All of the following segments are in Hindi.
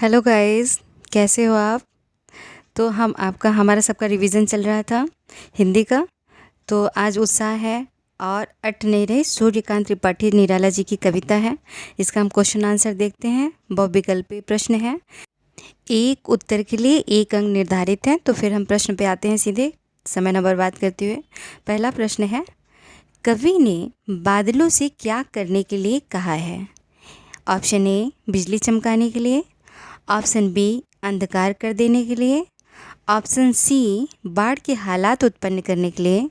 हेलो गाइस, कैसे हो आप। तो हमारा सबका रिवीजन चल रहा था हिंदी का। तो आज उत्साह है और अट नहीं रहे। सूर्यकांत त्रिपाठी निराला जी की कविता है। इसका हम क्वेश्चन आंसर देखते हैं। बहुविकल्पीय प्रश्न है। एक उत्तर के लिए एक अंक निर्धारित है। तो फिर हम प्रश्न पे आते हैं सीधे, समय न बर्बाद करते हुए। पहला प्रश्न है, कवि ने बादलों से क्या करने के लिए कहा है। ऑप्शन ए, बिजली चमकाने के लिए। ऑप्शन बी, अंधकार कर देने के लिए। ऑप्शन सी, बाढ़ के हालात उत्पन्न करने के लिए।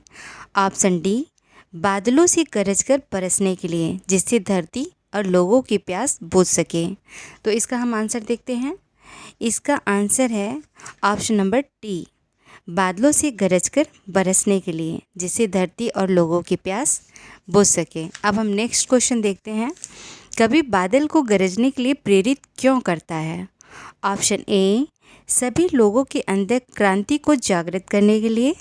ऑप्शन डी, बादलों से गरजकर बरसने के लिए जिससे धरती और लोगों की प्यास बुझ सके। तो इसका हम आंसर देखते हैं। इसका आंसर है ऑप्शन नंबर डी, बादलों से गरजकर बरसने के लिए जिससे धरती और लोगों की प्यास बुझ सके। अब हम नेक्स्ट क्वेश्चन देखते हैं। कवि बादल को गरजने के लिए प्रेरित क्यों करता है। ऑप्शन ए, सभी लोगों के अंदर क्रांति को जागृत करने के लिए।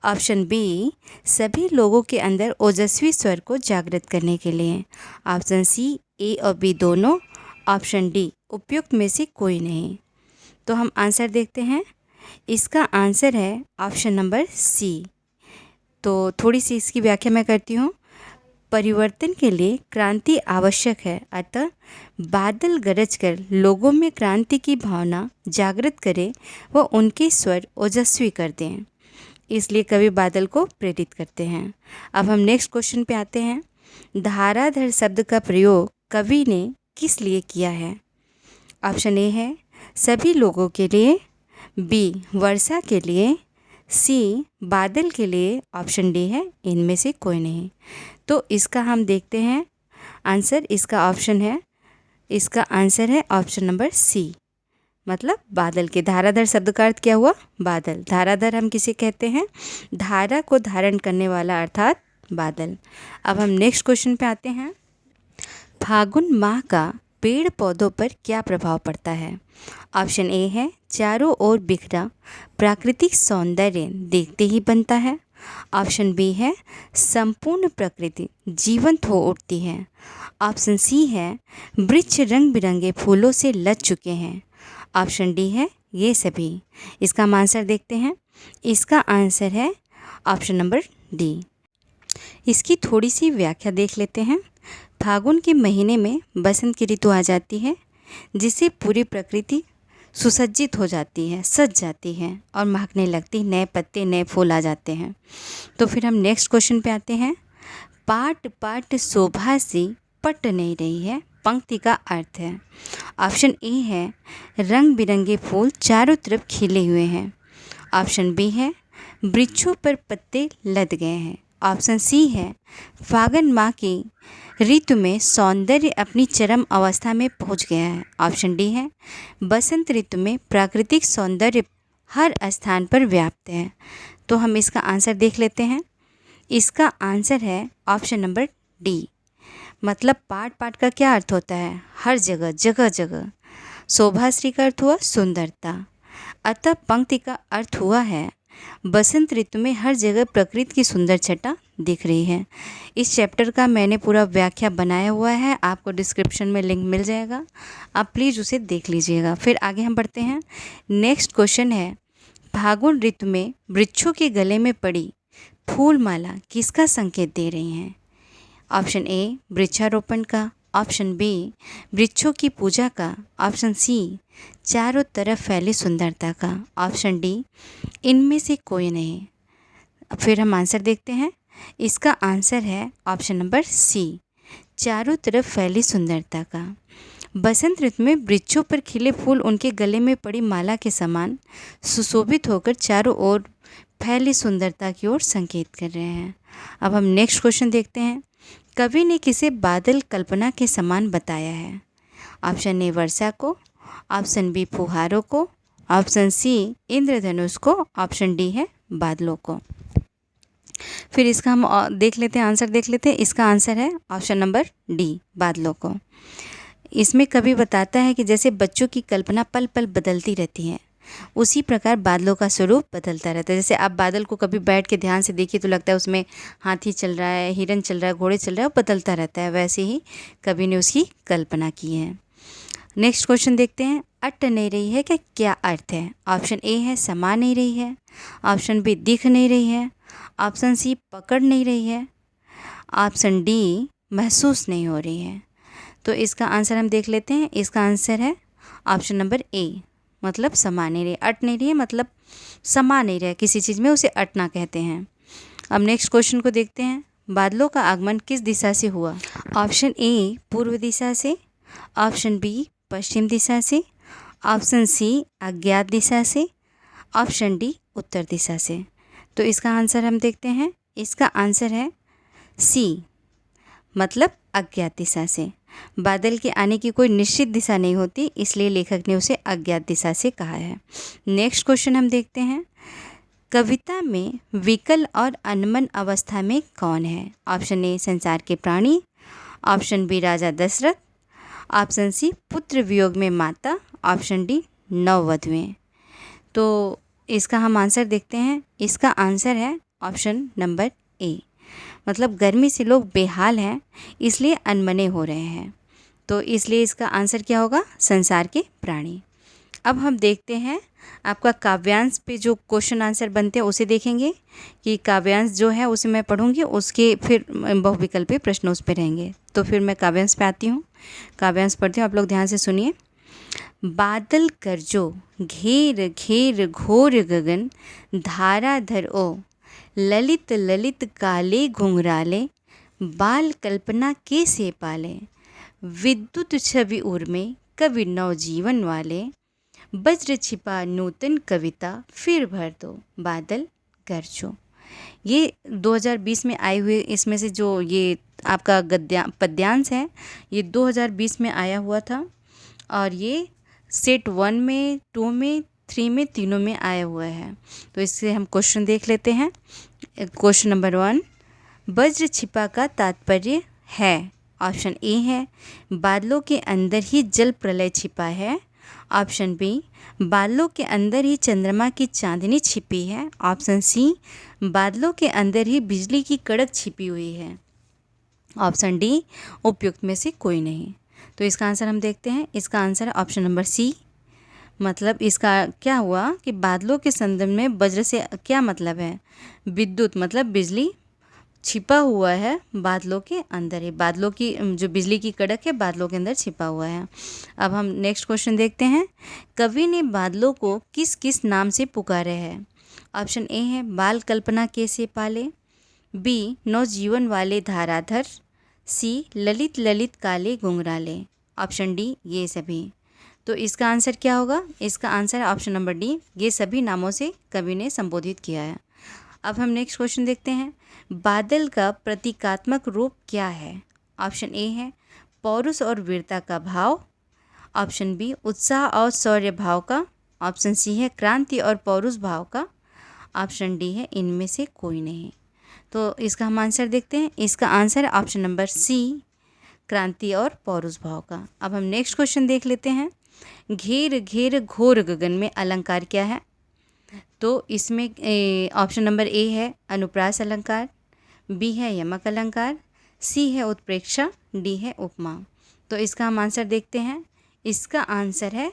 ऑप्शन बी, सभी लोगों के अंदर ओजस्वी स्वर को जागृत करने के लिए। ऑप्शन सी, ए और बी दोनों। ऑप्शन डी, उपयुक्त में से कोई नहीं। तो हम आंसर देखते हैं। इसका आंसर है ऑप्शन नंबर सी। तो थोड़ी सी इसकी व्याख्या मैं करती हूँ। परिवर्तन के लिए क्रांति आवश्यक है, अतः बादल गरजकर लोगों में क्रांति की भावना जागृत करें व उनके स्वर ओजस्वी कर दें, इसलिए कवि बादल को प्रेरित करते हैं। अब हम नेक्स्ट क्वेश्चन पे आते हैं। धाराधर शब्द का प्रयोग कवि ने किस लिए किया है। ऑप्शन ए है सभी लोगों के लिए। बी, वर्षा के लिए। सी, बादल के लिए। ऑप्शन डी है इनमें से कोई नहीं। तो इसका हम देखते हैं आंसर। इसका आंसर है ऑप्शन नंबर सी, मतलब बादल के। धाराधर शब्द का अर्थ क्या हुआ, बादल। धाराधर हम किसे कहते हैं, धारा को धारण करने वाला अर्थात बादल। अब हम नेक्स्ट क्वेश्चन पे आते हैं। फागुन माह का पेड़ पौधों पर क्या प्रभाव पड़ता है। ऑप्शन ए है चारों ओर बिखरा प्राकृतिक सौंदर्य देखते ही बनता है। ऑप्शन बी है संपूर्ण प्रकृति जीवंत हो उठती है। ऑप्शन सी है वृक्ष रंग बिरंगे फूलों से लद चुके हैं। ऑप्शन डी है ये सभी। इसका हम आंसर देखते हैं। इसका आंसर है ऑप्शन नंबर डी। इसकी थोड़ी सी व्याख्या देख लेते हैं। फागुन के महीने में बसंत की ऋतु आ जाती है, जिससे पूरी प्रकृति सुसज्जित हो जाती है, सज जाती है और महकने लगती। नए पत्ते नए फूल आ जाते हैं। तो फिर हम नेक्स्ट क्वेश्चन पे आते हैं। पाट पाट शोभा से पट नहीं रही है पंक्ति का अर्थ है। ऑप्शन ए है रंग बिरंगे फूल चारों तरफ खिले हुए हैं। ऑप्शन बी है वृक्षों पर पत्ते लद गए हैं। ऑप्शन सी है फागुन माह की ऋतु में सौंदर्य अपनी चरम अवस्था में पहुंच गया है। ऑप्शन डी है बसंत ऋतु में प्राकृतिक सौंदर्य हर स्थान पर व्याप्त है। तो हम इसका आंसर देख लेते हैं। इसका आंसर है ऑप्शन नंबर डी, मतलब पाट पाट का क्या अर्थ होता है, हर जगह जगह जगह। शोभाश्री का अर्थ हुआ सुंदरता, अतः पंक्ति का अर्थ हुआ है बसंत ऋतु में हर जगह प्रकृति की सुंदर छटा दिख रही है। इस चैप्टर का मैंने पूरा व्याख्या बनाया हुआ है, आपको डिस्क्रिप्शन में लिंक मिल जाएगा, आप प्लीज़ उसे देख लीजिएगा। फिर आगे हम बढ़ते हैं। नेक्स्ट क्वेश्चन है, फागुन ऋतु में वृक्षों के गले में पड़ी फूल माला किसका संकेत दे रही हैं। ऑप्शन ए वृक्षारोपण का। ऑप्शन बी वृक्षों की पूजा का। ऑप्शन सी चारों तरफ फैली सुंदरता का। ऑप्शन डी इनमें से कोई नहीं। फिर हम आंसर देखते हैं। इसका आंसर है ऑप्शन नंबर सी, चारों तरफ फैली सुंदरता का। बसंत ऋतु में वृक्षों पर खिले फूल उनके गले में पड़ी माला के समान सुशोभित होकर चारों ओर फैली सुंदरता की ओर संकेत कर रहे हैं। अब हम नेक्स्ट क्वेश्चन देखते हैं। कवि ने किसे बादल कल्पना के समान बताया है। ऑप्शन ए वर्षा को। ऑप्शन बी फुहारों को। ऑप्शन सी इंद्रधनुष को। ऑप्शन डी है बादलों को। फिर इसका हम देख लेते हैं, आंसर देख लेते हैं। इसका आंसर है ऑप्शन नंबर डी, बादलों को। इसमें कवि बताता है कि जैसे बच्चों की कल्पना पल पल बदलती रहती है, उसी प्रकार बादलों का स्वरूप बदलता रहता है। जैसे आप बादल को कभी बैठ के ध्यान से देखिए तो लगता है उसमें हाथी चल रहा है, हिरन चल रहा है, घोड़े चल रहा है, वो बदलता रहता है। वैसे ही कवि ने उसकी कल्पना की है। नेक्स्ट क्वेश्चन देखते हैं, अट नहीं रही है क्या क्या अर्थ है? ऑप्शन ए है समा नहीं रही है, ऑप्शन बी दिख नहीं रही है, ऑप्शन सी पकड़ नहीं रही है, ऑप्शन डी महसूस नहीं हो रही है। तो इसका आंसर हम देख लेते हैं। इसका आंसर है ऑप्शन नंबर ए, मतलब समा नहीं रही, अट नहीं रही है मतलब समा नहीं रहा किसी चीज़ में, उसे अटना कहते हैं। अब नेक्स्ट क्वेश्चन को देखते हैं, बादलों का आगमन किस दिशा से हुआ? ऑप्शन ए पूर्व दिशा से, ऑप्शन बी पश्चिम दिशा से, ऑप्शन सी अज्ञात दिशा से, ऑप्शन डी उत्तर दिशा से। तो इसका आंसर हम देखते हैं। इसका आंसर है सी, मतलब अज्ञात दिशा से। बादल के आने की कोई निश्चित दिशा नहीं होती, इसलिए लेखक ने उसे अज्ञात दिशा से कहा है। नेक्स्ट क्वेश्चन हम देखते हैं, कविता में विकल और अनमन अवस्था में कौन है? ऑप्शन ए संसार के प्राणी, ऑप्शन बी राजा दशरथ, ऑप्शन सी पुत्र वियोग में माता, ऑप्शन डी नववधुएं। तो इसका हम आंसर देखते हैं। इसका आंसर है ऑप्शन नंबर ए, मतलब गर्मी से लोग बेहाल हैं इसलिए अनमने हो रहे हैं। तो इसलिए इसका आंसर क्या होगा? संसार के प्राणी। अब हम देखते हैं आपका काव्यांश पे जो क्वेश्चन आंसर बनते हैं उसे देखेंगे कि काव्यांश जो है उसे मैं पढ़ूंगी, उसके फिर बहुविकल्पी प्रश्न उस पर रहेंगे। तो फिर मैं काव्यांश पे आती हूँ, काव्यांश पढ़ती हूँ, आप लोग ध्यान से सुनिए। बादल करजो घेर घेर घोर गगन, धाराधर ओ ललित ललित काले घुंघराले, बाल कल्पना के से पाले, विद्युत छवि उर्मे कवि नवजीवन वाले, वज्र छिपा नूतन कविता फिर भर दो बादल गरजो। ये 2020 में आए हुए, इसमें से जो ये आपका पद्यांश है ये 2020 में आया हुआ था और ये सेट 1 में, 2 में, 3 में, तीनों में आया हुआ है। तो इससे हम क्वेश्चन देख लेते हैं। क्वेश्चन नंबर 1, वज्र छिपा का तात्पर्य है? ऑप्शन ए है बादलों के अंदर ही जल प्रलय छिपा है, ऑप्शन बी बादलों के अंदर ही चंद्रमा की चांदनी छिपी है, ऑप्शन सी बादलों के अंदर ही बिजली की कड़क छिपी हुई है, ऑप्शन डी उपयुक्त में से कोई नहीं। तो इसका आंसर हम देखते हैं। इसका आंसर है ऑप्शन नंबर सी, मतलब इसका क्या हुआ कि बादलों के संदर्भ में वज्र से क्या मतलब है? विद्युत, मतलब बिजली छिपा हुआ है बादलों के अंदर ही, बादलों की जो बिजली की कड़क है बादलों के अंदर छिपा हुआ है। अब हम नेक्स्ट क्वेश्चन देखते हैं, कवि ने बादलों को किस किस नाम से पुकारे है? ऑप्शन ए है बाल कल्पना के से पाले, बी नवजीवन वाले धाराधर, सी ललित ललित काले घुंघराले, ऑप्शन डी ये सभी। तो इसका आंसर क्या होगा? इसका आंसर है ऑप्शन नंबर डी, ये सभी नामों से कवि ने संबोधित किया है। अब हम नेक्स्ट क्वेश्चन देखते हैं, बादल का प्रतीकात्मक रूप क्या है? ऑप्शन ए है पौरुष और वीरता का भाव, ऑप्शन बी उत्साह और शौर्य भाव का, ऑप्शन सी है क्रांति और पौरुष भाव का, ऑप्शन डी है इनमें से कोई नहीं। तो इसका हम आंसर देखते हैं। इसका आंसर है ऑप्शन नंबर सी, क्रांति और पौरुष भाव का। अब हम नेक्स्ट क्वेश्चन देख लेते हैं, घेर घेर घोर गगन में अलंकार क्या है? तो इसमें ऑप्शन नंबर ए है अनुप्रास अलंकार, बी है यमक अलंकार, सी है उत्प्रेक्षा, डी है उपमा। तो इसका हम आंसर देखते हैं। इसका आंसर है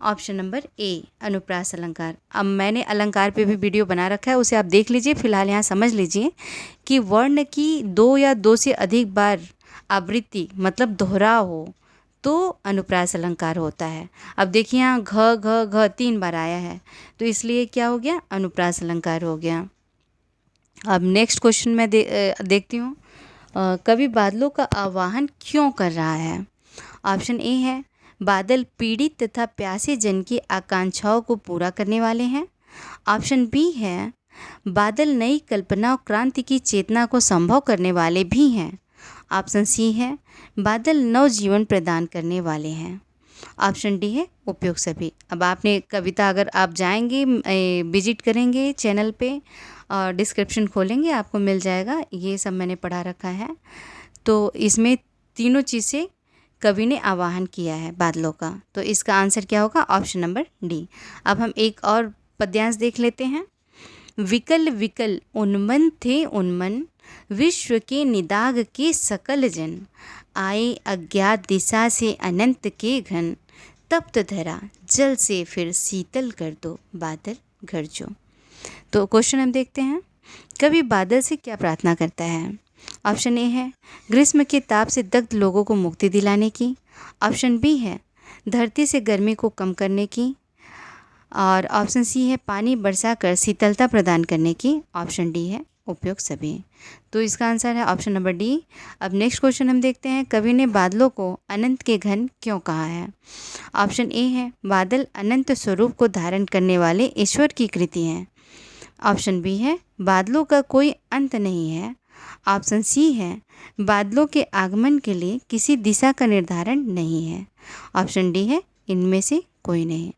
ऑप्शन नंबर ए, अनुप्रास अलंकार। अब मैंने अलंकार पे भी वीडियो बना रखा है, उसे आप देख लीजिए। फिलहाल यहाँ समझ लीजिए कि वर्ण की 2 या 2 से अधिक बार आवृत्ति मतलब दोहराव हो तो अनुप्रास अलंकार होता है। अब देखिए यहाँ घ घ घ 3 बार आया है, तो इसलिए क्या हो गया? अनुप्रास अलंकार हो गया। अब नेक्स्ट क्वेश्चन मैं देखती हूँ, कवि बादलों का आवाहन क्यों कर रहा है? ऑप्शन ए है बादल पीड़ित तथा प्यासे जन की आकांक्षाओं को पूरा करने वाले हैं, ऑप्शन बी है बादल नई कल्पना और क्रांति की चेतना को संभव करने वाले भी हैं, ऑप्शन सी है बादल नवजीवन प्रदान करने वाले हैं, ऑप्शन डी है उपयुक्त सभी। अब आपने कविता, अगर आप जाएंगे विजिट करेंगे चैनल पे और डिस्क्रिप्शन खोलेंगे आपको मिल जाएगा, ये सब मैंने पढ़ा रखा है। तो इसमें तीनों चीज़ें कवि ने आवाहन किया है बादलों का। तो इसका आंसर क्या होगा? Option number D. अब हम एक और पद्यांश देख लेते हैं, विकल विकल उन्मन थे उन्मन, विश्व के निदाग के सकल जन, आए अज्ञात दिशा से अनंत के घन, तप्त धरा जल से फिर शीतल कर दो बादल गरजो। तो क्वेश्चन हम देखते हैं, कवि बादल से क्या प्रार्थना करता है? ऑप्शन ए है ग्रीष्म के ताप से दग्ध लोगों को मुक्ति दिलाने की। ऑप्शन बी है धरती से गर्मी को कम करने की। और ऑप्शन सी है पानी बरसा कर शीतलता प्रदान करने की। ऑप्शन डी है उपयुक्त सभी। तो इसका आंसर है ऑप्शन नंबर डी। अब नेक्स्ट क्वेश्चन हम देखते हैं, कवि ने बादलों को अनंत के घन क्यों कहा है? ऑप्शन ए है बादल अनंत स्वरूप को धारण करने वाले ईश्वर की कृति हैं। ऑप्शन बी है बादलों का कोई अंत नहीं है। ऑप्शन सी है बादलों के आगमन के लिए किसी दिशा का निर्धारण नहीं है। ऑप्शन डी है इनमें से कोई नहीं।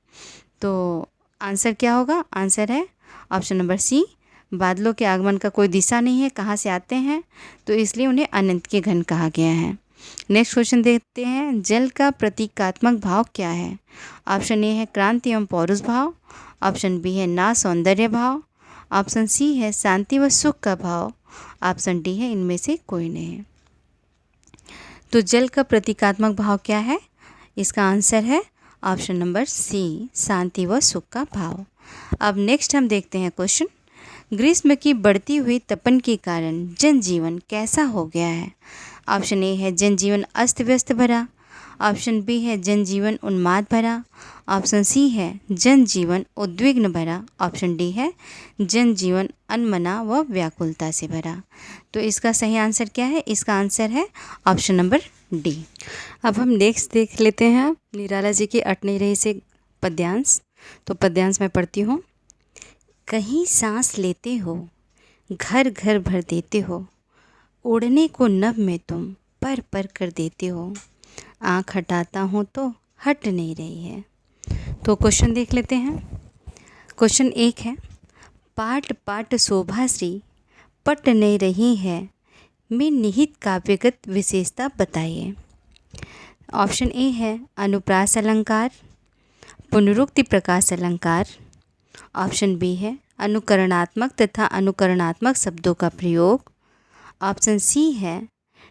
तो आंसर क्या होगा? आंसर है ऑप्शन नंबर सी, बादलों के आगमन का कोई दिशा नहीं है, कहाँ से आते हैं, तो इसलिए उन्हें अनंत के घन कहा गया है। नेक्स्ट क्वेश्चन देखते हैं, जल का प्रतीकात्मक भाव क्या है? ऑप्शन ए है क्रांति एवं पौरुष भाव। ऑप्शन बी है ना सौंदर्य भाव। ऑप्शन सी है शांति व सुख का भाव। ऑप्शन डी है इनमें से कोई नहीं। तो जल का प्रतीकात्मक भाव क्या है? इसका आंसर है ऑप्शन नंबर सी, शांति व सुख का भाव। अब नेक्स्ट हम देखते हैं क्वेश्चन, ग्रीष्म की बढ़ती हुई तपन के कारण जनजीवन कैसा हो गया है? ऑप्शन ए है जनजीवन अस्त व्यस्त भरा। ऑप्शन बी है जनजीवन उन्माद भरा। ऑप्शन सी है जनजीवन उद्विग्न भरा। ऑप्शन डी है जनजीवन अनमना व व्याकुलता से भरा। तो इसका सही आंसर क्या है? इसका आंसर है ऑप्शन नंबर डी। अब हम नेक्स्ट देख लेते हैं निराला जी के अट नहीं रही से पद्यांश। तो पद्यांश मैं पढ़ती हूँ। कहीं सांस लेते हो, घर घर भर देते हो, उड़ने को नभ में तुम पर पर कर देते हो, आँख हटाता हूँ तो हट नहीं रही है। तो क्वेश्चन देख लेते हैं। क्वेश्चन एक है, पाट पाट शोभाश्री पट नहीं रही है, में निहित काव्यगत विशेषता बताइए। ऑप्शन ए है अनुप्रास अलंकार, पुनरुक्ति प्रकाश अलंकार। ऑप्शन बी है अनुकरणात्मक तथा अनुकरणात्मक शब्दों का प्रयोग। ऑप्शन सी है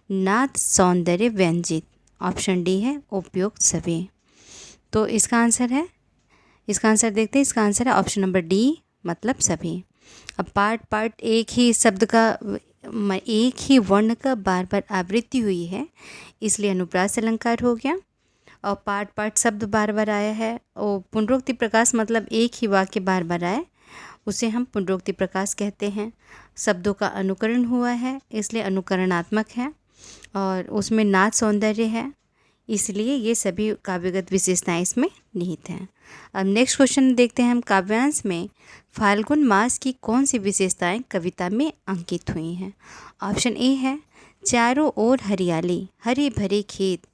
नाद सौंदर्य व्यंजित। ऑप्शन डी है उपयुक्त सभी। तो इसका आंसर देखते हैं। इसका आंसर है ऑप्शन नंबर डी, मतलब सभी। अब पार्ट पार्ट एक ही शब्द का, एक ही वर्ण का बार बार आवृत्ति हुई है, इसलिए अनुप्रास अलंकार हो गया। और पार्ट पार्ट शब्द बार बार आया है, और पुनरुक्ति प्रकाश मतलब एक ही वाक्य बार बार आए, उसे हम पुनरुक्ति प्रकाश कहते हैं। शब्दों का अनुकरण हुआ है, इसलिए अनुकरणात्मक है। और उसमें नाद सौंदर्य है, इसलिए ये सभी काव्यगत विशेषताएं इसमें निहित हैं। अब नेक्स्ट क्वेश्चन देखते हैं हम, काव्यांश में फाल्गुन मास की कौन सी विशेषताएं कविता में अंकित हुई हैं? ऑप्शन ए है चारों ओर हरियाली, हरे भरे खेत।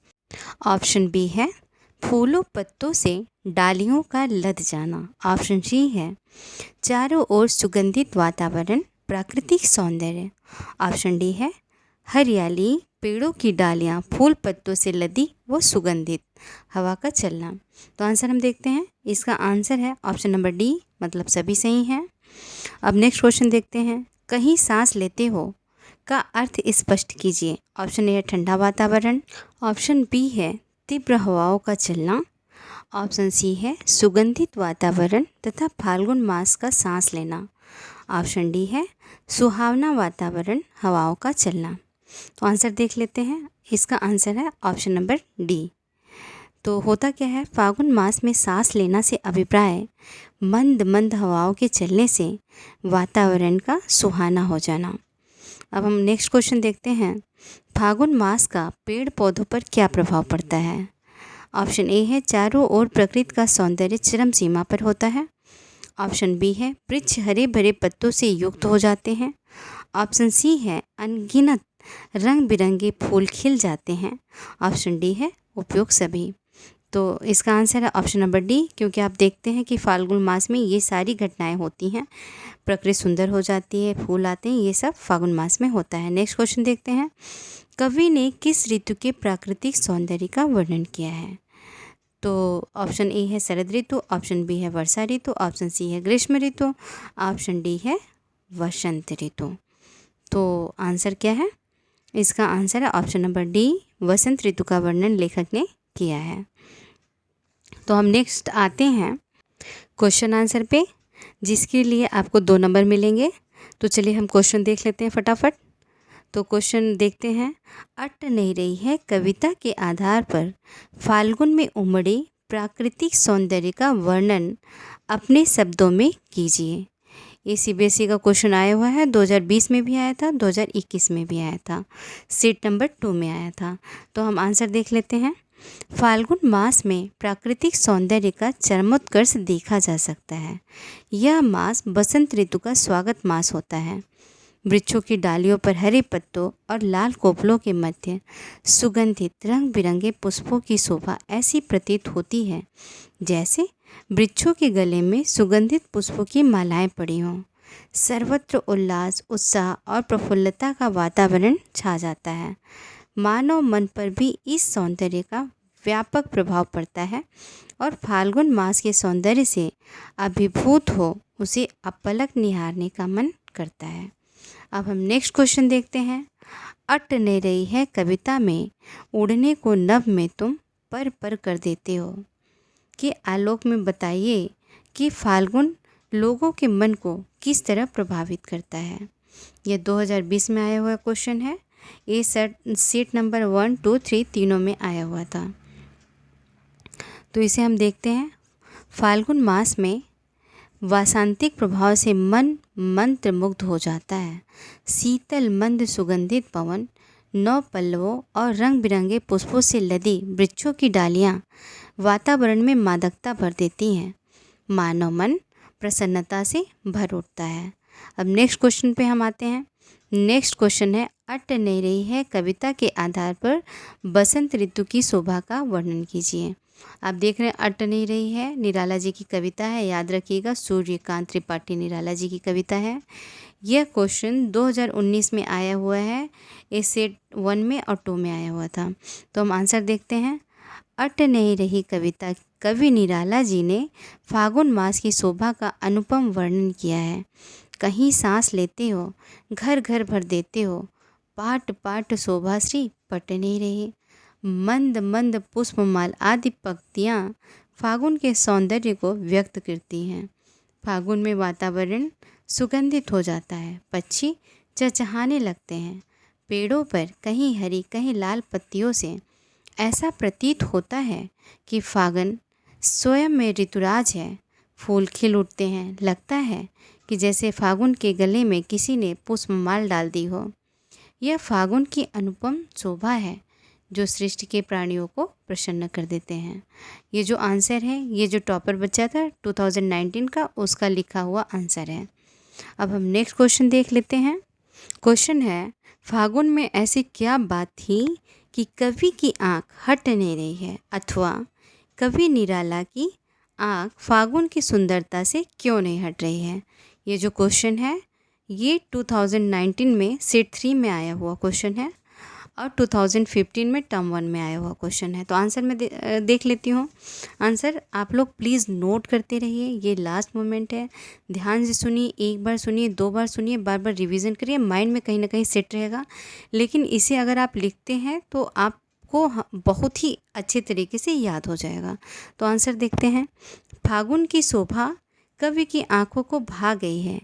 ऑप्शन बी है फूलों पत्तों से डालियों का लद जाना। ऑप्शन सी है चारों ओर सुगंधित वातावरण, प्राकृतिक सौंदर्य। ऑप्शन डी है हरियाली, पेड़ों की डालियाँ फूल पत्तों से लदी व सुगंधित, हवा का चलना। तो आंसर हम देखते हैं। इसका आंसर है ऑप्शन नंबर डी, मतलब सभी सही हैं। अब नेक्स्ट क्वेश्चन देखते हैं, कहीं सांस लेते हो का अर्थ स्पष्ट कीजिए। ऑप्शन ए है ठंडा वातावरण। ऑप्शन बी है तीव्र हवाओं का चलना। ऑप्शन सी है सुगंधित वातावरण तथा फाल्गुन मास का सांस लेना। ऑप्शन डी है सुहावना वातावरण, हवाओं का चलना। तो आंसर देख लेते हैं। इसका आंसर है ऑप्शन नंबर डी। तो होता क्या है, फाल्गुन मास में सांस लेना से अभिप्राय मंद मंद हवाओं के चलने से वातावरण का सुहाना हो जाना। अब हम नेक्स्ट क्वेश्चन देखते हैं, फाल्गुन मास का पेड़ पौधों पर क्या प्रभाव पड़ता है? ऑप्शन ए है चारों ओर प्रकृति का सौंदर्य चरम सीमा पर होता है। ऑप्शन बी है वृक्ष हरे भरे पत्तों से युक्त हो जाते हैं। ऑप्शन सी है अनगिनत रंग बिरंगे फूल खिल जाते हैं। ऑप्शन डी है उपयुक्त सभी। तो इसका आंसर है ऑप्शन नंबर डी, क्योंकि आप देखते हैं कि फाल्गुन मास में ये सारी घटनाएं होती हैं, प्रकृति सुंदर हो जाती है, फूल आते हैं, ये सब फाल्गुन मास में होता है। नेक्स्ट क्वेश्चन देखते हैं, कवि ने किस ऋतु के प्राकृतिक सौंदर्य का वर्णन किया है? तो ऑप्शन ए है शरद ऋतु। ऑप्शन बी है वर्षा ऋतु। ऑप्शन सी है ग्रीष्म ऋतु। ऑप्शन डी है वसंत ऋतु। तो आंसर क्या है? इसका आंसर है ऑप्शन नंबर डी, वसंत ऋतु का वर्णन लेखक ने किया है। तो हम नेक्स्ट आते हैं क्वेश्चन आंसर पे, जिसके लिए आपको 2 नंबर मिलेंगे। तो चलिए हम क्वेश्चन देख लेते हैं फटाफट। तो क्वेश्चन देखते हैं। अट नहीं रही है कविता के आधार पर फाल्गुन में उमड़े प्राकृतिक सौंदर्य का वर्णन अपने शब्दों में कीजिए। ये सीबीएसई का क्वेश्चन आया हुआ है, 2020 में भी आया था, 2021 में भी आया था, सीट नंबर 2 में आया था। तो हम आंसर देख लेते हैं। फाल्गुन मास में प्राकृतिक सौंदर्य का चरमोत्कर्ष देखा जा सकता है। यह मास बसंत ऋतु का स्वागत मास होता है। वृक्षों की डालियों पर हरे पत्तों और लाल कोपलों के मध्य सुगंधित रंग बिरंगे पुष्पों की शोभा ऐसी प्रतीत होती है जैसे वृक्षों के गले में सुगंधित पुष्पों की मालाएं पड़ी हों। सर्वत्र उल्लास, उत्साह और प्रफुल्लता का वातावरण छा जाता है। मानव मन पर भी इस सौंदर्य का व्यापक प्रभाव पड़ता है और फाल्गुन मास के सौंदर्य से अभिभूत हो उसे अपलक निहारने का मन करता है। अब हम नेक्स्ट क्वेश्चन देखते हैं। अट नहीं रही है कविता में उड़ने को नभ में तुम पर पर कर देते हो कि आलोक में बताइए कि फाल्गुन लोगों के मन को किस तरह प्रभावित करता है। यह 2020 में आया हुआ क्वेश्चन है। ये सीट नंबर 1, 2, 3 तीनों में आया हुआ था। तो इसे हम देखते हैं। फाल्गुन मास में वासंतिक प्रभाव से मन मंत्र मुग्ध हो जाता है। शीतल मंद सुगंधित पवन, नौ पल्लवों और रंग बिरंगे पुष्पों से लदी वृक्षों की डालियाँ वातावरण में मादकता भर देती हैं। मानव मन प्रसन्नता से भर उठता है। अब नेक्स्ट क्वेश्चन पे हम आते हैं। नेक्स्ट क्वेश्चन है। अट नहीं रही है कविता के आधार पर बसंत ऋतु की शोभा का वर्णन कीजिए। आप देख रहे हैं अट नहीं रही है निराला जी की कविता है। याद रखिएगा, सूर्यकांत त्रिपाठी निराला जी की कविता है। यह क्वेश्चन 2019 में आया हुआ है। इस सेट 1 में और 2 में आया हुआ था। तो हम आंसर देखते हैं। अट नहीं रही कविता कवि निराला जी ने फागुन मास की शोभा का अनुपम वर्णन किया है। कहीं सांस लेते हो, घर घर भर देते हो, पाट पाट शोभाश्री पट नहीं रही। मंद मंद पुष्पमाल आदि पंक्तियाँ फागुन के सौंदर्य को व्यक्त करती हैं। फागुन में वातावरण सुगंधित हो जाता है। पक्षी चहचहाने लगते हैं। पेड़ों पर कहीं हरी कहीं लाल पत्तियों से ऐसा प्रतीत होता है कि फागुन स्वयं में ऋतुराज है। फूल खिल उठते हैं। लगता है कि जैसे फागुन के गले में किसी ने पुष्पमाल डाल दी हो। यह फागुन की अनुपम शोभा है जो सृष्टि के प्राणियों को प्रसन्न कर देते हैं। ये जो आंसर है, ये जो टॉपर बच्चा था 2019 का, उसका लिखा हुआ आंसर है। अब हम नेक्स्ट क्वेश्चन देख लेते हैं। क्वेश्चन है। फागुन में ऐसी क्या बात थी कि कवि की आँख हट नहीं रही है, अथवा कवि निराला की आँख फागुन की सुंदरता से क्यों नहीं हट रही है। ये जो क्वेश्चन है ये 2019 में सेट 3 में आया हुआ क्वेश्चन है और 2015 में टर्म 1 में आया हुआ क्वेश्चन है। तो आंसर मैं देख लेती हूँ। आंसर आप लोग प्लीज़ नोट करते रहिए। ये लास्ट मोमेंट है, ध्यान से सुनिए। एक बार सुनिए, 2 बार सुनिए, बार बार रिवीजन करिए, माइंड में कहीं ना कहीं सेट रहेगा। लेकिन इसे अगर आप लिखते हैं तो आपको बहुत ही अच्छे तरीके से याद हो जाएगा। तो आंसर देखते हैं। फागुन की शोभा कवि की आंखों को भा गई है।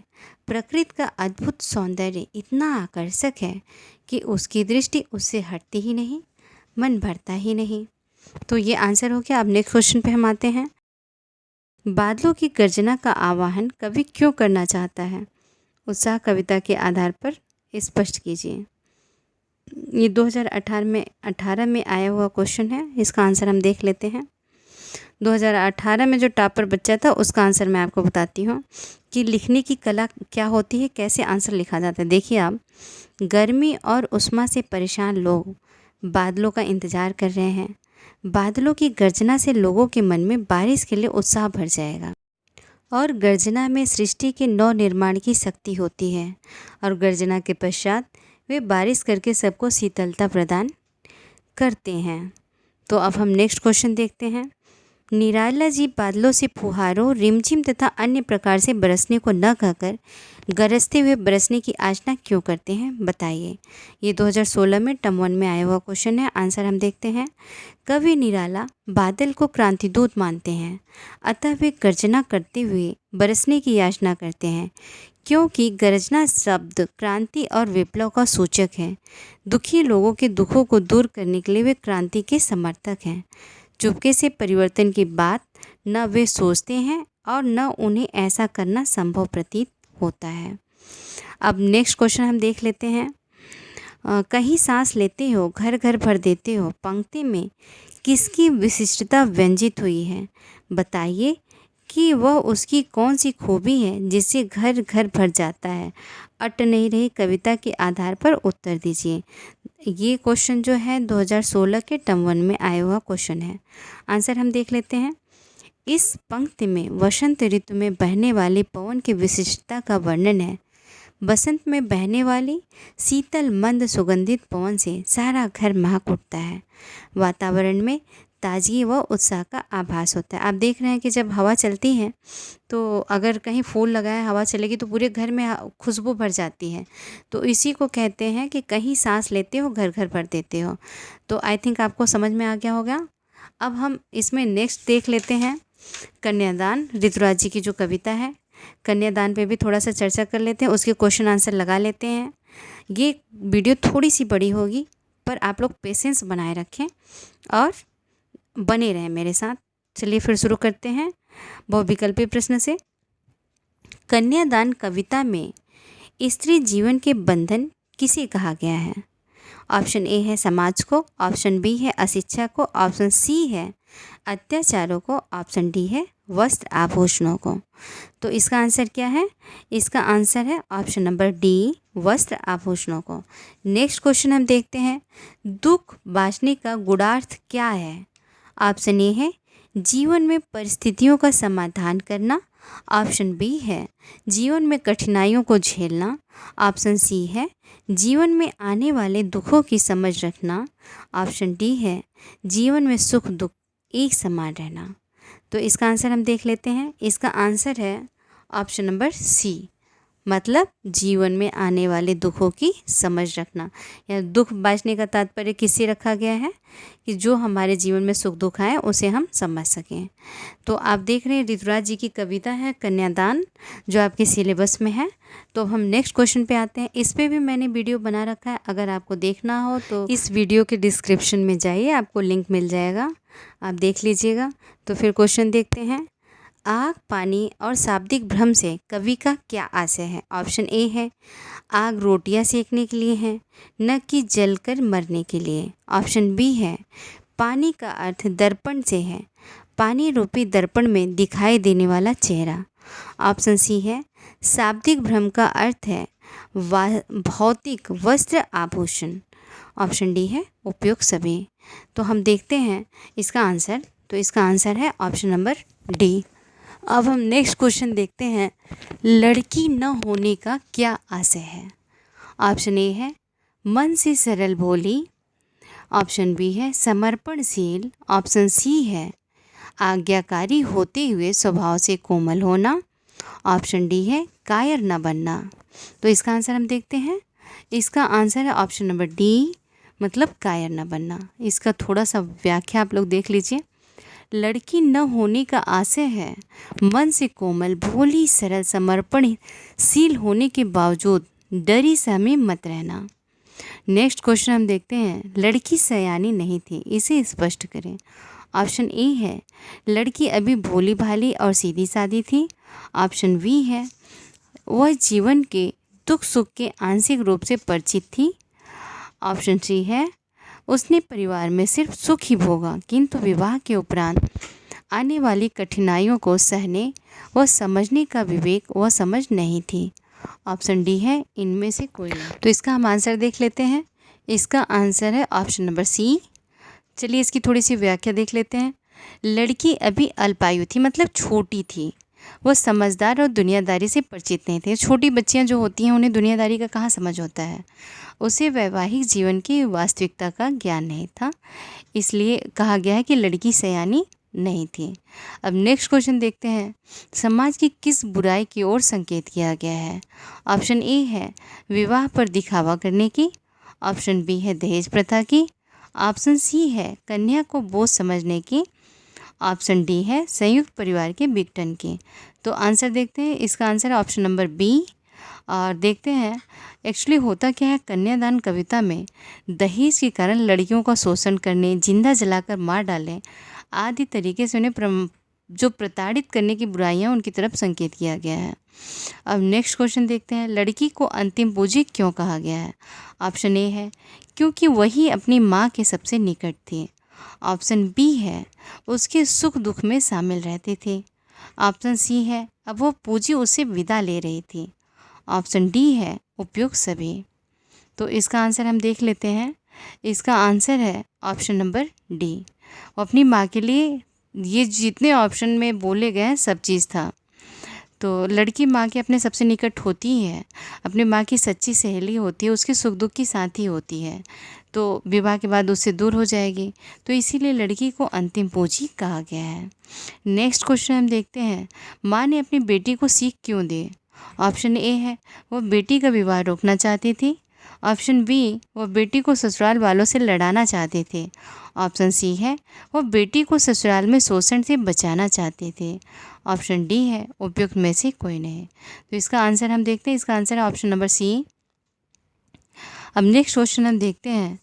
प्रकृति का अद्भुत सौंदर्य इतना आकर्षक है कि उसकी दृष्टि उससे हटती ही नहीं, मन भरता ही नहीं। तो ये आंसर हो गया। अब नेक्स्ट क्वेश्चन पे हम आते हैं। बादलों की गर्जना का आवाहन कवि क्यों करना चाहता है। उत्साह कविता के आधार पर स्पष्ट कीजिए। ये 2018 में आया हुआ क्वेश्चन है। इसका आंसर हम देख लेते हैं। 2018 में जो टॉपर बच्चा था उसका आंसर मैं आपको बताती हूँ कि लिखने की कला क्या होती है, कैसे आंसर लिखा जाता है। देखिए आप, गर्मी और उष्मा से परेशान लोग बादलों का इंतज़ार कर रहे हैं। बादलों की गर्जना से लोगों के मन में बारिश के लिए उत्साह भर जाएगा और गर्जना में सृष्टि के नव निर्माण की शक्ति होती है और गर्जना के पश्चात वे बारिश करके सबको शीतलता प्रदान करते हैं। तो अब हम नेक्स्ट क्वेश्चन देखते हैं। निराला जी बादलों से फुहारों, रिमझिम तथा अन्य प्रकार से बरसने को न कहकर गरजते हुए बरसने की याचना क्यों करते हैं, बताइए। ये 2016 में टर्म 1 में आया हुआ क्वेश्चन है। आंसर हम देखते हैं। कवि निराला बादल को क्रांतिदूत मानते हैं, अतः वे गर्जना करते हुए बरसने की याचना करते हैं, क्योंकि गरजना शब्द क्रांति और विप्लव का सूचक है। दुखी लोगों के दुखों को दूर करने के लिए वे क्रांति के समर्थक हैं। चुपके से परिवर्तन की बात न वे सोचते हैं और न उन्हें ऐसा करना संभव प्रतीत होता है। अब नेक्स्ट क्वेश्चन हम देख लेते हैं। कहीं सांस लेते हो, घर घर भर देते हो, पंक्ति में किसकी विशिष्टता व्यंजित हुई है, बताइए कि वह उसकी कौन सी खूबी है जिससे घर घर भर जाता है। अट नहीं रही कविता के आधार पर उत्तर दीजिए। ये क्वेश्चन जो है 2016 के टर्म 1 में आया हुआ क्वेश्चन है। आंसर हम देख लेते हैं। इस पंक्ति में वसंत ऋतु में बहने वाले पवन की विशिष्टता का वर्णन है। बसंत में बहने वाली शीतल मंद सुगंधित पवन से सारा घर महक उठता है। वातावरण में ताजगी व उत्साह का आभास होता है। आप देख रहे हैं कि जब हवा चलती है तो अगर कहीं फूल लगा है, हवा चलेगी तो पूरे घर में खुशबू भर जाती है। तो इसी को कहते हैं कि कहीं सांस लेते हो, घर घर भर देते हो। तो आई थिंक आपको समझ में आ गया होगा। अब हम इसमें नेक्स्ट देख लेते हैं कन्यादान, ऋतुराज जी की जो कविता है। कन्यादान पे भी थोड़ा सा चर्चा कर लेते हैं, उसके क्वेश्चन आंसर लगा लेते हैं। ये वीडियो थोड़ी सी बड़ी होगी, पर आप लोग पेशेंस बनाए रखें और बने रहें मेरे साथ। चलिए फिर शुरू करते हैं बहुविकल्पी प्रश्न से। कन्यादान कविता में स्त्री जीवन के बंधन किसे कहा गया है? ऑप्शन ए है समाज को, ऑप्शन बी है अशिक्षा को, ऑप्शन सी है अत्याचारों को, ऑप्शन डी है वस्त्र आभूषणों को। तो इसका आंसर क्या है? इसका आंसर है ऑप्शन नंबर डी, वस्त्र आभूषणों को। नेक्स्ट क्वेश्चन हम देखते हैं। दुख बांटने का गूढ़ार्थ क्या है? ऑप्शन ए है जीवन में परिस्थितियों का समाधान करना, ऑप्शन बी है जीवन में कठिनाइयों को झेलना, ऑप्शन सी है जीवन में आने वाले दुखों की समझ रखना, ऑप्शन डी है जीवन में सुख दुख एक समान रहना। तो इसका आंसर हम देख लेते हैं। इसका आंसर है ऑप्शन नंबर सी, मतलब जीवन में आने वाले दुखों की समझ रखना। या दुख बांटने का तात्पर्य किससे रखा गया है कि जो हमारे जीवन में सुख दुख आए उसे हम समझ सकें। तो आप देख रहे हैं ऋतुराज जी की कविता है कन्यादान, जो आपके सिलेबस में है। तो हम नेक्स्ट क्वेश्चन पे आते हैं। इस पे भी मैंने वीडियो बना रखा है, अगर आपको देखना हो तो इस वीडियो के डिस्क्रिप्शन में जाइए, आपको लिंक मिल जाएगा, आप देख लीजिएगा। तो फिर क्वेश्चन देखते हैं। आग, पानी और शाब्दिक भ्रम से कवि का क्या आशय है? ऑप्शन ए है आग रोटियां सेकने के लिए है, न कि जलकर मरने के लिए। ऑप्शन बी है पानी का अर्थ दर्पण से है, पानी रूपी दर्पण में दिखाई देने वाला चेहरा। ऑप्शन सी है शाब्दिक भ्रम का अर्थ है भौतिक वस्त्र आभूषण। ऑप्शन डी है उपयुक्त सभी। तो हम देखते हैं इसका आंसर। तो इसका आंसर है ऑप्शन नंबर डी। अब हम नेक्स्ट क्वेश्चन देखते हैं। लड़की न होने का क्या आशय है? ऑप्शन ए है मन से सरल भोली, ऑप्शन बी है समर्पणशील, ऑप्शन सी है आज्ञाकारी होते हुए स्वभाव से कोमल होना, ऑप्शन डी है कायर न बनना। तो इसका आंसर हम देखते हैं। इसका आंसर है ऑप्शन नंबर डी, मतलब कायर न बनना। इसका थोड़ा सा व्याख्या आप लोग देख लीजिए। लड़की न होने का आशय है मन से कोमल, भोली, सरल, समर्पणशील होने के बावजूद डरी सहमी मत रहना। नेक्स्ट क्वेश्चन हम देखते हैं। लड़की सयानी नहीं थी, इसे स्पष्ट करें। ऑप्शन ए है लड़की अभी भोली भाली और सीधी सादी थी, ऑप्शन बी है वह जीवन के दुख सुख के आंशिक रूप से परिचित थी, ऑप्शन सी है उसने परिवार में सिर्फ सुख ही भोगा किंतु विवाह के उपरांत आने वाली कठिनाइयों को सहने व समझने का विवेक व समझ नहीं थी, ऑप्शन डी है इनमें से कोई नहीं। तो इसका हम आंसर देख लेते हैं। इसका आंसर है ऑप्शन नंबर सी। चलिए इसकी थोड़ी सी व्याख्या देख लेते हैं। लड़की अभी अल्पायु थी, मतलब छोटी थी, वह समझदार और दुनियादारी से परिचित नहीं थे। छोटी बच्चियां जो होती हैं उन्हें दुनियादारी का कहाँ समझ होता है। उसे वैवाहिक जीवन की वास्तविकता का ज्ञान नहीं था, इसलिए कहा गया है कि लड़की सयानी नहीं थी। अब नेक्स्ट क्वेश्चन देखते हैं, समाज की किस बुराई की ओर संकेत किया गया है? ऑप्शन ए है विवाह पर दिखावा करने की, ऑप्शन बी है दहेज प्रथा की, ऑप्शन सी है कन्या को बोझ समझने की, ऑप्शन डी है संयुक्त परिवार के विघटन की। तो आंसर देखते हैं, इसका आंसर है ऑप्शन नंबर बी। और देखते हैं एक्चुअली होता क्या है, कन्यादान कविता में दहेज के कारण लड़कियों का शोषण करने, जिंदा जलाकर मार डालें आदि तरीके से उन्हें जो प्रताड़ित करने की बुराइयां उनकी तरफ संकेत किया गया है। अब नेक्स्ट क्वेश्चन देखते हैं, लड़की को अंतिम पूंजी क्यों कहा गया है? ऑप्शन ए है क्योंकि वही अपनी माँ के सबसे निकट थी, ऑप्शन बी है उसके सुख दुख में शामिल रहती थी, ऑप्शन सी है अब वो पूंजी उससे विदा ले रही थी, ऑप्शन डी है उपयुक्त सभी। तो इसका आंसर हम देख लेते हैं, इसका आंसर है ऑप्शन नंबर डी। अपनी माँ के लिए ये जितने ऑप्शन में बोले गए हैं सब चीज़ था। तो लड़की माँ के अपने सबसे निकट होती ही है, अपनी माँ की सच्ची सहेली होती है, उसके सुख दुख की साथी होती है, तो विवाह के बाद उससे दूर हो जाएगी, तो इसीलिए लड़की को अंतिम पूंजी कहा गया है। नेक्स्ट क्वेश्चन हम देखते हैं, माँ ने अपनी बेटी को सीख क्यों दी? ऑप्शन ए है वो बेटी का विवाह रोकना चाहती थी, ऑप्शन बी वो बेटी को ससुराल वालों से लड़ाना चाहते थे, ऑप्शन सी है वो बेटी को ससुराल में शोषण से बचाना चाहते थे, ऑप्शन डी है उपयुक्त में से कोई नहीं। तो इसका आंसर हम देखते हैं, इसका आंसर है ऑप्शन नंबर सी। अब नेक्स्ट क्वेश्चन हम देखते हैं,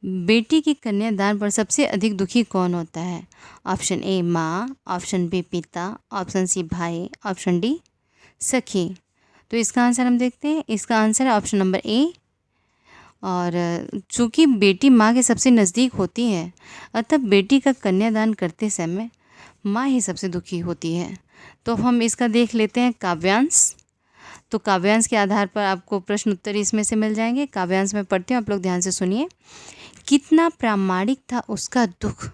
बेटी की कन्यादान पर सबसे अधिक दुखी कौन होता है? ऑप्शन ए माँ, ऑप्शन बी पिता, ऑप्शन सी भाई, ऑप्शन डी सखी। तो इसका आंसर हम देखते हैं, इसका आंसर है ऑप्शन नंबर ए। और चूँकि बेटी माँ के सबसे नज़दीक होती है, अतः बेटी का कन्यादान करते समय माँ ही सबसे दुखी होती है। तो हम इसका देख लेते हैं काव्यांश। तो काव्यांश के आधार पर आपको प्रश्न उत्तर इसमें से मिल जाएंगे। काव्यांश में पढ़ते हैं, आप लोग ध्यान से सुनिए। कितना प्रामाणिक था उसका दुख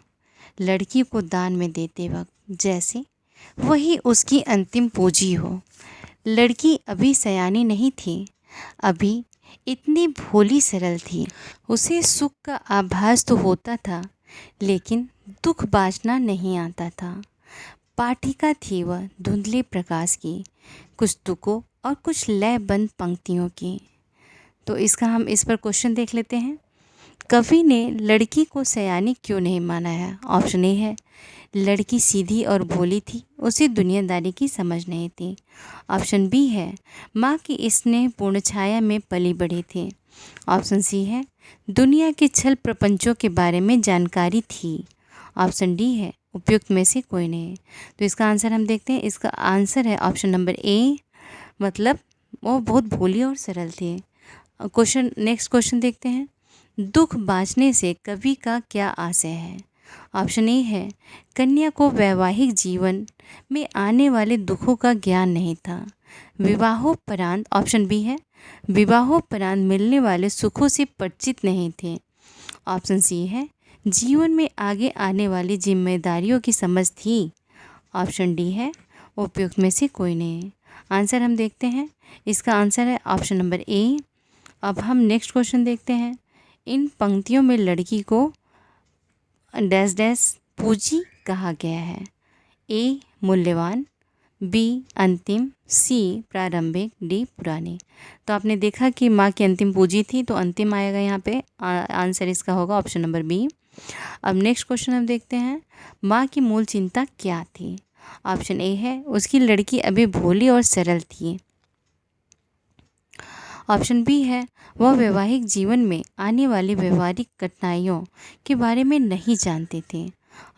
लड़की को दान में देते वक्त, जैसे वही उसकी अंतिम पूंजी हो। लड़की अभी सयानी नहीं थी, अभी इतनी भोली सरल थी। उसे सुख का आभास तो होता था, लेकिन दुख बाँचना नहीं आता था। पाठिका थी वह धुंधले प्रकाश की, कुछ तुकों और कुछ लयबंद पंक्तियों की। तो इसका हम इस पर क्वेश्चन देख लेते हैं, कवि ने लड़की को सयानी क्यों नहीं माना है? ऑप्शन ए है लड़की सीधी और भोली थी, उसे दुनियादारी की समझ नहीं थी, ऑप्शन बी है माँ की स्नेहपूर्ण छाया में पली बढ़ी थी, ऑप्शन सी है दुनिया के छल प्रपंचों के बारे में जानकारी थी, ऑप्शन डी है उपयुक्त में से कोई नहीं। तो इसका आंसर हम देखते हैं, इसका आंसर है ऑप्शन नंबर ए, मतलब वो बहुत भोली और सरल थी। नेक्स्ट क्वेश्चन देखते हैं, दुख बाँचने से कवि का क्या आशय है? ऑप्शन ए है कन्या को वैवाहिक जीवन में आने वाले दुखों का ज्ञान नहीं था, विवाहोपरांत, ऑप्शन बी है विवाहोपरांत मिलने वाले सुखों से परिचित नहीं थे, ऑप्शन सी है जीवन में आगे आने वाली जिम्मेदारियों की समझ थी, ऑप्शन डी है उपयुक्त में से कोई नहीं। आंसर हम देखते हैं, इसका आंसर है ऑप्शन नंबर ए। अब हम नेक्स्ट क्वेश्चन देखते हैं, इन पंक्तियों में लड़की को डैश डैश पूंजी कहा गया है? ए मूल्यवान, बी अंतिम, सी प्रारंभिक, डी पुरानी। तो आपने देखा कि माँ की अंतिम पूंजी थी, तो अंतिम आएगा यहाँ पे, आंसर इसका होगा ऑप्शन नंबर बी। अब नेक्स्ट क्वेश्चन हम देखते हैं, माँ की मूल चिंता क्या थी? ऑप्शन ए है उसकी लड़की अभी भोली और सरल थी, ऑप्शन बी है वह वैवाहिक जीवन में आने वाली व्यवहारिक कठिनाइयों के बारे में नहीं जानते थे,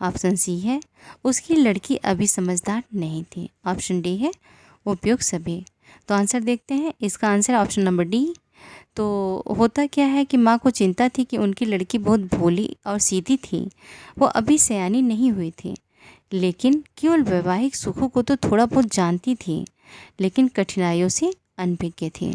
ऑप्शन सी है उसकी लड़की अभी समझदार नहीं थी, ऑप्शन डी है उपयुक्त सभी। तो आंसर देखते हैं, इसका आंसर ऑप्शन नंबर डी। तो होता क्या है कि माँ को चिंता थी कि उनकी लड़की बहुत भोली और सीधी थी, वो अभी सयानी नहीं हुई थी, लेकिन केवल वैवाहिक सुखों को तो थोड़ा बहुत जानती थी, लेकिन कठिनाइयों से अनभिज्ञ थी।